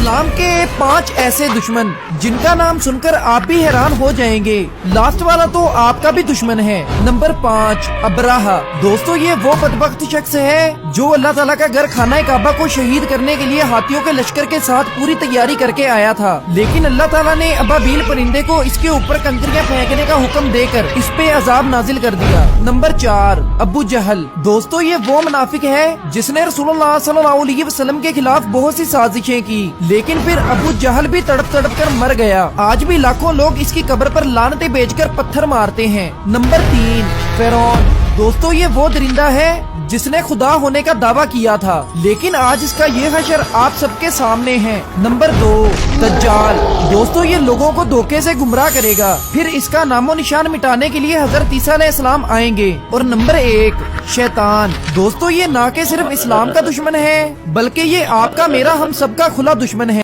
इस्लाम के 5 ऐसे दुश्मन जिनका नाम सुनकर आप भी हैरान हो जाएंगे। लास्ट वाला तो आपका भी दुश्मन है। Number 5, Abraha. दोस्तों ये वो बदबख्त शख्स है जो अल्लाह ताला का घर खाना काबा को शहीद करने के लिए हाथियों के लश्कर के साथ पूरी तैयारी करके आया था, लेकिन अल्लाह ताला ने अबाबील परिंदे को इसके ऊपर कंकरियां फेंकने का हुक्म देकर इस पे अजाब नाजिल कर दिया। नंबर 4, अबू जहल। दोस्तों ये वो मुनाफिक है जिसने रसूलुल्लाह सल्लल्लाहु अलैहि वसल्लम के खिलाफ बहुत सी साजिशें की, लेकिन फिर अबू जहल भी तड़प तड़प कर मर गया। आज भी लाखों लोग इसकी कब्र पर लानतें बेचकर पत्थर मारते हैं। नंबर 3, फिरौन। दोस्तों ये वो दरिंदा है जिसने खुदा होने का दावा किया था, लेकिन आज इसका ये हशर आप सबके सामने है। नंबर 2, दज्जाल। दोस्तों ये लोगों को धोखे से गुमराह करेगा, फिर इसका नामो निशान मिटाने के लिए हजरत ईसा अलैहिस्सलाम आएंगे। और नंबर 1, शैतान। दोस्तों ये ना के सिर्फ इस्लाम का दुश्मन है, बल्कि ये आपका मेरा हम सबका खुला दुश्मन है।